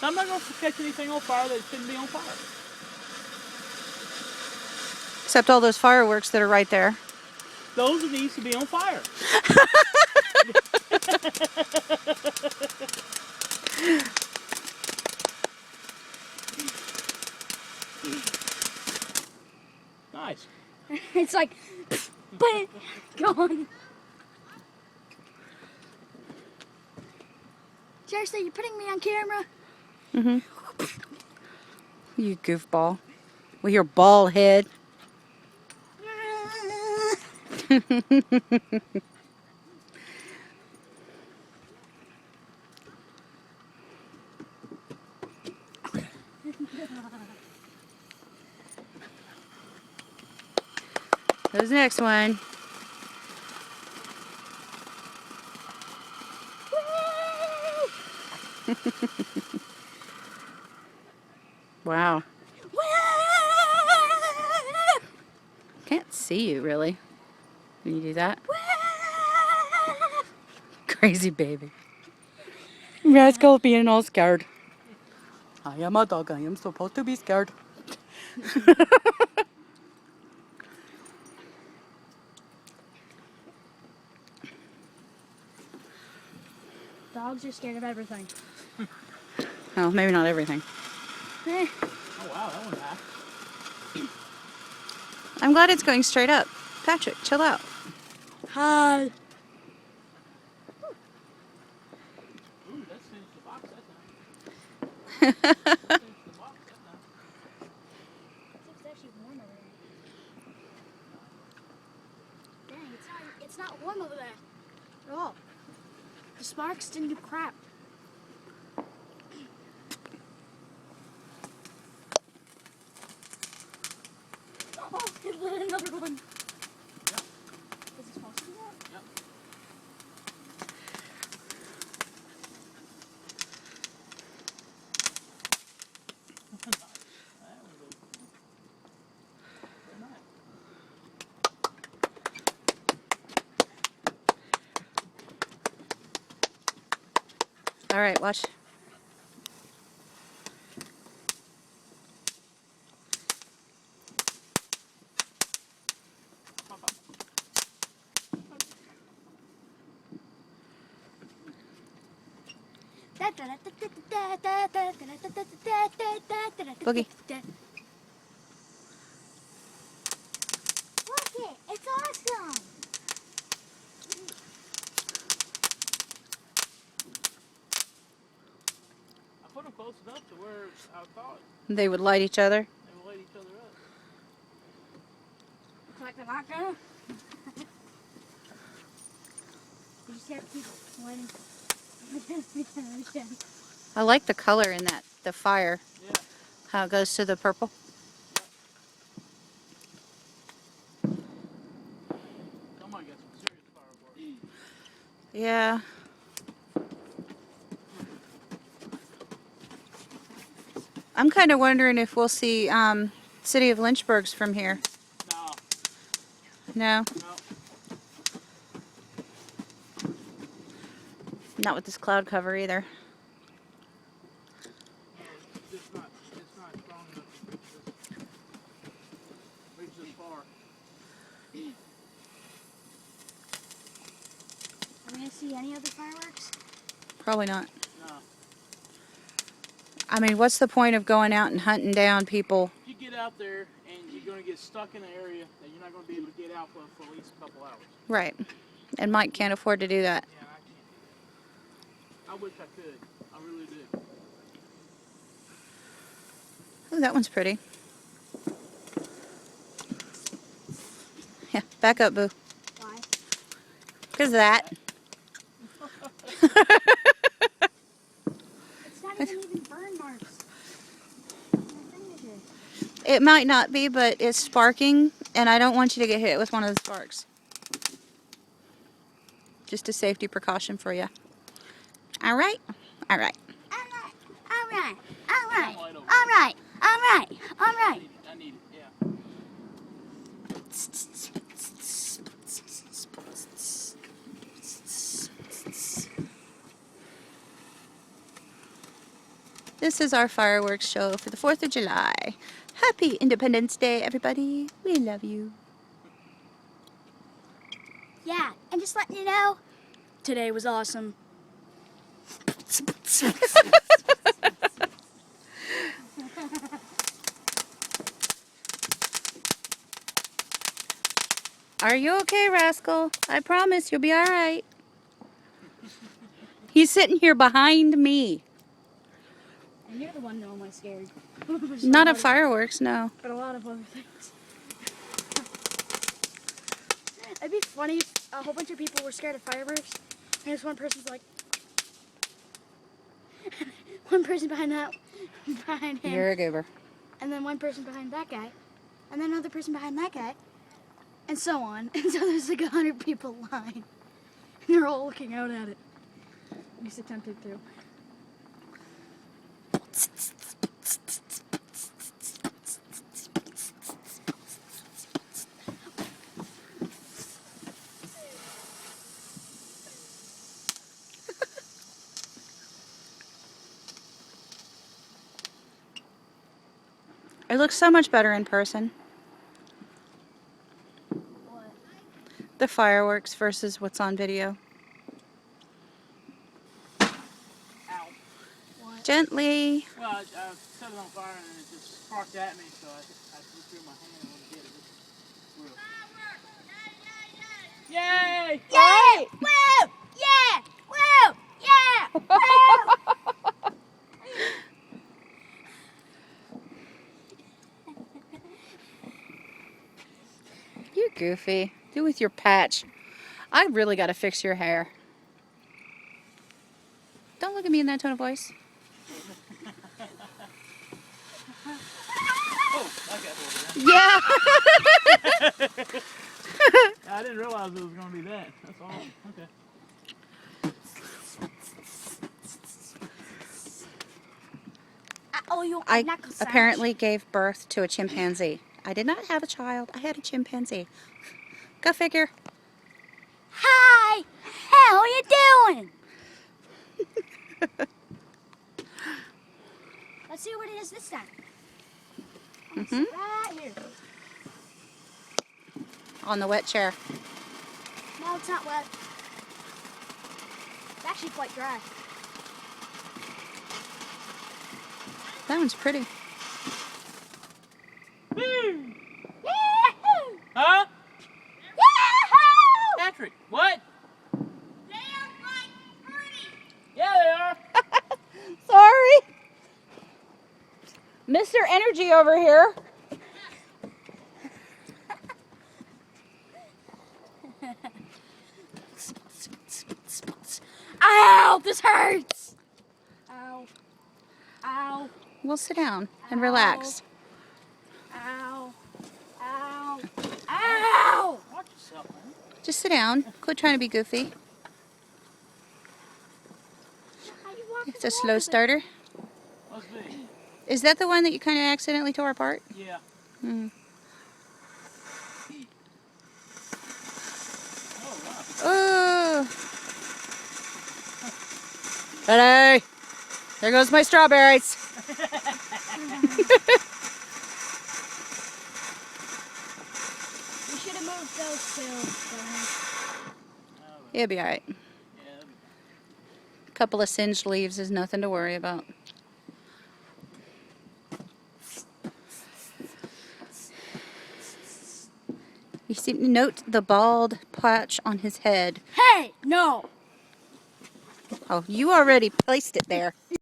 So I'm not going to catch anything on fire that shouldn't be on fire. Except all those fireworks that are right there. Those are these to be on fire. Nice. It's like, but gone. Seriously, you're putting me on camera? Mm-hmm. You goofball. With your bald head. There's the next one. Wow. Can't see you really. Can you do that? Crazy baby. Rascal being all scared. I am a dog. I am supposed to be scared. Dogs are scared of everything. Well, maybe not everything. Eh. Oh, wow, that one's hot. I'm glad it's going straight up. Patrick, chill out. Hi. Ooh, that's finished the box that time. Finished the box that time. It's actually warm over there. Dang, it's not warm over there at all. The sparks didn't do crap. Oh, it lit another one. Yep. Is it supposed to do that? Yep. Nice. That was very nice. All right, watch. Boogie. Look it, it's awesome. I put them close enough to where I thought They would light each other. they would light each other up. Like they're not gonna. You just have to keep one. I like the color in that, the fire. Yeah. How it goes to the purple. Somebody got some serious fireworks. Yeah. I'm kind of wondering if we'll see City of Lynchburgs from here. No, No? no. Not with this cloud cover either. It's not strong enough to reach this far. Are we gonna see any other fireworks? Probably not. No. I mean, what's the point of going out and hunting down people? If you get out there and you're going to get stuck in an area that you're not going to be able to get out for at least a couple hours. Right. And Mike can't afford to do that. Yeah, I can't do that. I wish I could. I really do. Ooh, that one's pretty. Yeah, back up, Boo. Why? Because of that. It's not even burn marks. It might not be, but it's sparking, and I don't want you to get hit with one of the sparks. Just a safety precaution for you. All right? All right. Alright, alright, alright. I need it, yeah. This is our fireworks show for the 4th of July. Happy Independence Day, everybody. We love you. Yeah, and just letting you know, today was awesome. Are you okay, Rascal? I promise you'll be all right. He's sitting here behind me. And you're the one normally scared. Not of fireworks, no. But a lot of other things. It'd be funny if a whole bunch of people were scared of fireworks, and just one person's like, one person behind him, You're a goober. and then one person behind that guy, and then another person behind that guy, and so on. And so there's like 100 people line, and they're all looking out at it. At least attempted to. It looks so much better in person. What? The fireworks versus what's on video. Ow. What? Gently. Well, I set it on fire and it just sparked at me, so I threw my hand and went to get it. It's real. Yay! Yay! Woo! Yeah! Woo! Yeah! Woo! You're goofy. Do with your patch. I really got to fix your hair. Don't look at me in that tone of voice. Oh, I got over there. Yeah. I didn't realize it was going to be that. That's all. Okay. Oh, you I knuckle sandwich. apparently gave birth to a chimpanzee. I did not have a child. I had a chimpanzee. Go figure. Hi! How are you doing? Let's see what it is this time. Mhm. Right here. On the wet chair. No, it's not wet. It's actually quite dry. That one's pretty. Woo! Yahoo! Huh? Yahoo! Patrick, what? They are quite pretty. Yeah, they are. Sorry. Mr. Energy over here. Ow! This hurts! Ow. Ow. We'll sit down and relax. Ow. Ow. Ow! Watch yourself, man. Just sit down. Quit trying to be goofy. It's a slow starter. Must be. Is that the one that you kind of accidentally tore apart? Yeah. Mm. Oh, wow. Oh. Ready? There goes my strawberries. We should have moved those two. It'll be alright. Yeah. A couple of singed leaves is nothing to worry about. You see, note the bald patch on his head. Hey! No! Oh, you already placed it there.